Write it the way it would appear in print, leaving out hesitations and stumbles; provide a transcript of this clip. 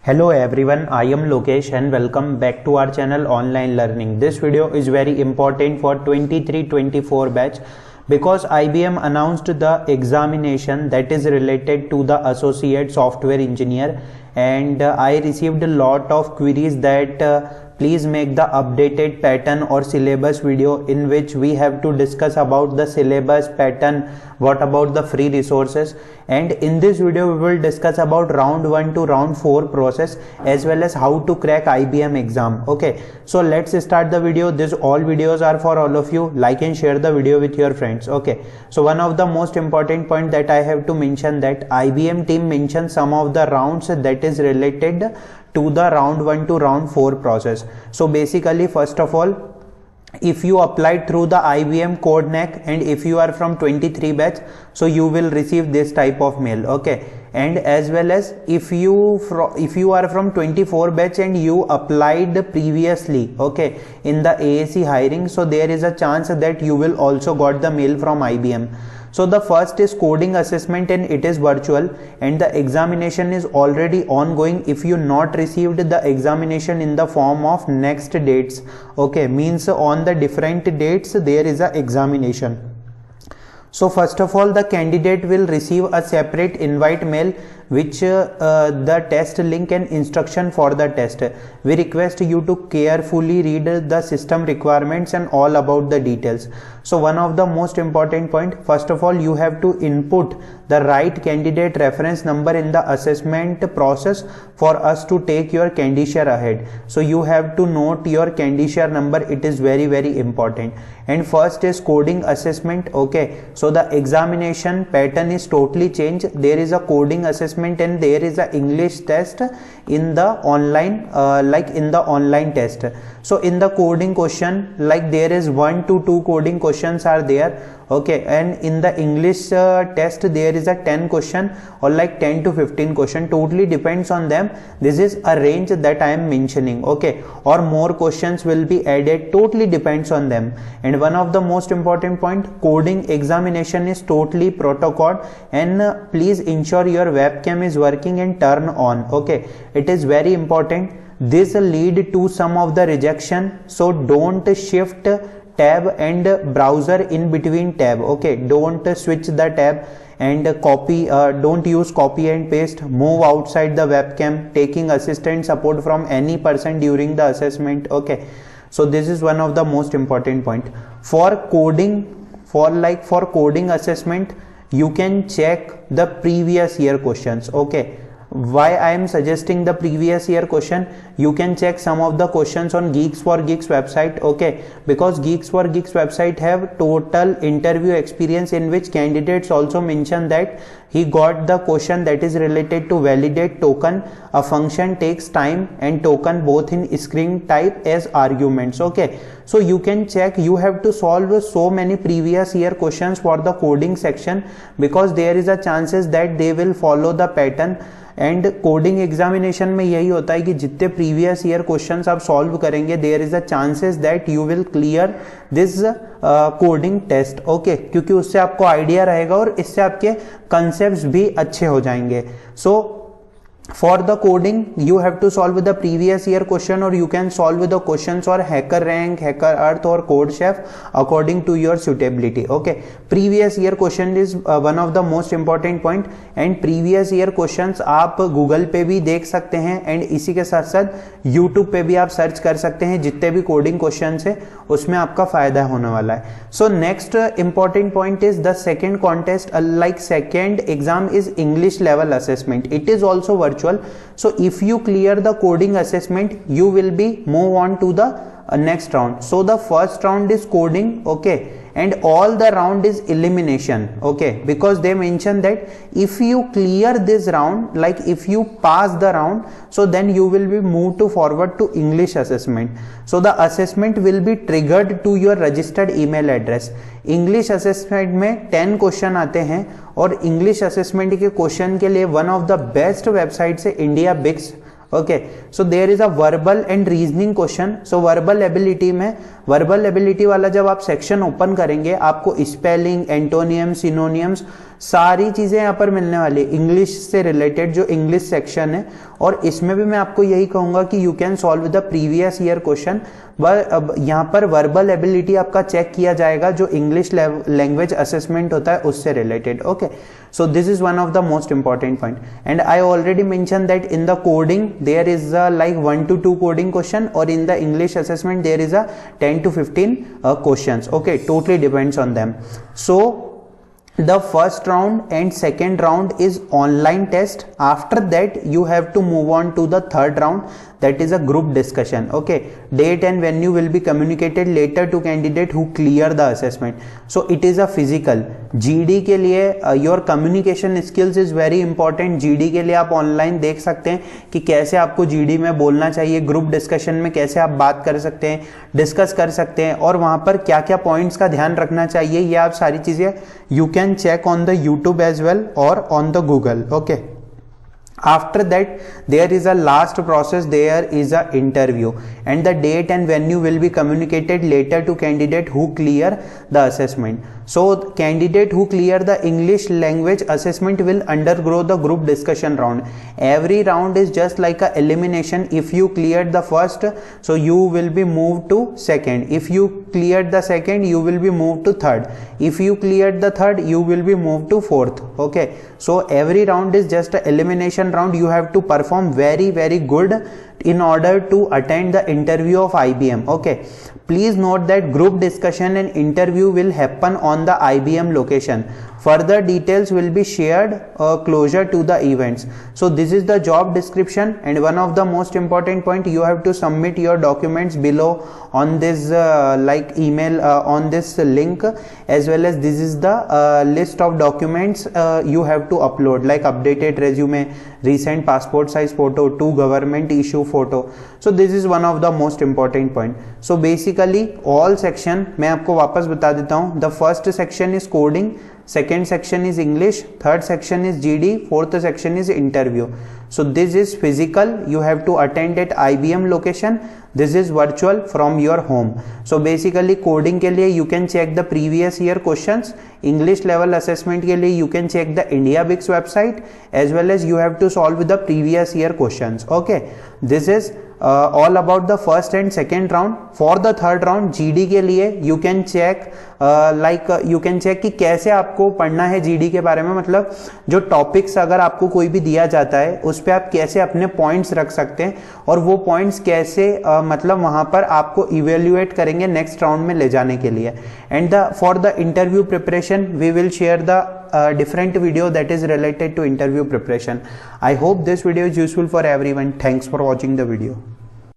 Hello everyone, I am Lokesh and welcome back to our channel Online Learning. This video is very important for 23-24 batch because IBM announced the examination that is related to the Associate Software Engineer, and I received a lot of queries that please make the updated pattern or syllabus video in which we have to discuss about the syllabus pattern, what about the free resources, and in this video we will discuss about round 1 to round 4 process as well as how to crack IBM exam. Okay, so let's start the video. This all videos are for all of you. Like and share the video with your friends. Okay, so one of the most important point that I have to mention that IBM team mentioned some of the rounds that is related to the round 1 to round 4 process. So basically, first of all, if you applied through the IBM CodeNack and if you are from 23 batch, so you will receive this type of mail. Okay, and as well as if you are from 24 batch and you applied previously, okay, in the ASE hiring, so there is a chance that you will also got the mail from IBM. So the first is coding assessment and it is virtual and the examination is already ongoing. If you not received the examination in the form of next dates, okay, means on the different dates there is a examination. So first of all, the candidate will receive a separate invite mail which the test link and instruction for the test. We request you to carefully read the system requirements and all about the details. So one of the most important point, first of all, you have to input the right candidate reference number in the assessment process for us to take your Candy-Share ahead. So you have to note your Candy-Share number. It is very important. And first is coding assessment. Okay, so the examination pattern is totally changed. There is a coding assessment and there is a English test in the online online test. So in the coding question, like there is 1 to 2 coding questions are there. Okay, and in the English test there is a 10 question or like 10 to 15 question, totally depends on them. This is a range that I am mentioning. Okay, or more questions will be added, totally depends on them. And one of the most important point, coding examination is totally protocol, and please ensure your webcam is working and turn on. Okay, it is very important. This lead to some of the rejection, so don't shift tab and browser in between tab. Okay, don't switch the tab and copy, don't use copy and paste. Move outside the webcam, taking assistant support from any person during the assessment. Okay, so this is one of the most important point. For coding, for coding assessment, you can check the previous year questions. Okay, why I am suggesting the previous year question? You can check some of the questions on Geeks for Geeks website. Okay, because Geeks for Geeks website have total interview experience in which candidates also mention that he got the question that is related to validate token. A function takes time and token both in string type as arguments. Okay, so you can check. You have to solve so many previous year questions for the coding section because there is a chances that they will follow the pattern. And coding examination में यही होता है कि जितने previous year questions आप solve करेंगे there is a chances that you will clear this coding test. Okay, क्योंकि उससे आपको आइडिया रहेगा और इससे आपके कंसेप्ट्स भी अच्छे हो जाएंगे. सो for the coding you have to solve the previous year question, or you can solve the questions or HackerRank, HackerEarth or CodeChef according to your suitability. Okay, previous year question is one of the most important point, and previous year questions आप Google पे भी देख सकते हैं and इसी के साथ साथ YouTube पे भी आप सर्च कर सकते हैं. जितने भी कोडिंग क्वेश्चंस है उसमें आपका फायदा होने वाला है. So next important point is the second contest, like second exam is English level assessment. It is also virtual. So if you clear the coding assessment, you will be move on to the next round. So the first round is coding. Okay, and all the round is elimination. Okay, because they mention that if you clear this round, like if you pass the round, so then you will be moved to forward to English assessment. So the assessment will be triggered to your registered email address. English assessment में 10 question आते हैं और English assessment के question के लिए one of the best website है IndiaBix. Okay, so there is a verbal and reasoning question. So verbal ability में, verbal ability वाला जब आप सेक्शन ओपन करेंगे आपको स्पेलिंग, एंटोनियम, सिनोनियम्स सारी चीजें यहाँ पर मिलने वाली है इंग्लिश से रिलेटेड, जो इंग्लिश सेक्शन है। और इसमें भी मैं आपको यही कहूंगा कि you can solve the previous year question. अब यहाँ पर वर्बल एबिलिटी आपका चेक किया जाएगा, जो इंग्लिश लैंग्वेज असेसमेंट होता है उससे related. Okay, so this is one of the most important point, and I already mentioned that in the coding there is like 1 to 2 coding question, or in the English assessment there is a 10 to 15 questions. Okay, totally depends on them. So the first round and second round is online test. After that you have to move on to the third round, that is a group discussion. Okay, date and venue will be communicated later to candidate who clear the assessment. So it is a physical GD के लिए your communication skills is very important. GD के लिए आप online देख सकते हैं कि कैसे आपको GD में बोलना चाहिए, ग्रुप डिस्कशन में कैसे आप बात कर सकते हैं, डिस्कस कर सकते हैं, और वहां पर क्या क्या पॉइंट्स का ध्यान रखना चाहिए, ये आप सारी चीजें you can check on the YouTube as well or on the Google. Okay, after that there is a last process, there is a interview, and the date and venue will be communicated later to candidate who clear the assessment. So candidate who clear the English language assessment will undergo the group discussion round. Every round is just like a elimination. If you cleared the first, so you will be moved to second. If you cleared the second, you will be moved to third. If you cleared the third, you will be moved to fourth. Okay, so every round is just a elimination round. You have to perform very good in order to attend the interview of IBM. Okay, please note that group discussion and interview will happen on the IBM location. Further details will be shared closer to the events. So this is the job description, and one of the most important point, you have to submit your documents below on this like email on this link, as well as this is the list of documents you have to upload, like updated resume, recent passport size photo, 2 government issue photo. So this is one of the most important point. So basically all section मैं आपको वापस बता देता हूँ. The first section is coding, second section is English, third section is GD, fourth section is interview. So this is physical, you have to attend at IBM location. This is virtual from your home. So basically coding के लिए you can check the previous year questions. English level assessment के लिए you can check the IndiaBix website, as well as you have to solve the previous year questions. Okay, this is all about the first and second round. For the third round GD के लिए you can check you can check कि कैसे आपको पढ़ना है GD के बारे में, मतलब जो टॉपिक्स अगर आपको कोई भी दिया जाता है उस पे आप कैसे अपने पॉइंट्स रख सकते हैं, और वो पॉइंट्स कैसे मतलब वहां पर आपको इवेल्युएट करेंगे नेक्स्ट राउंड में ले जाने के लिए. And for the interview preparation we will share the different video that is related to interview preparation. I hope this video is useful for everyone. Thanks for watching the video.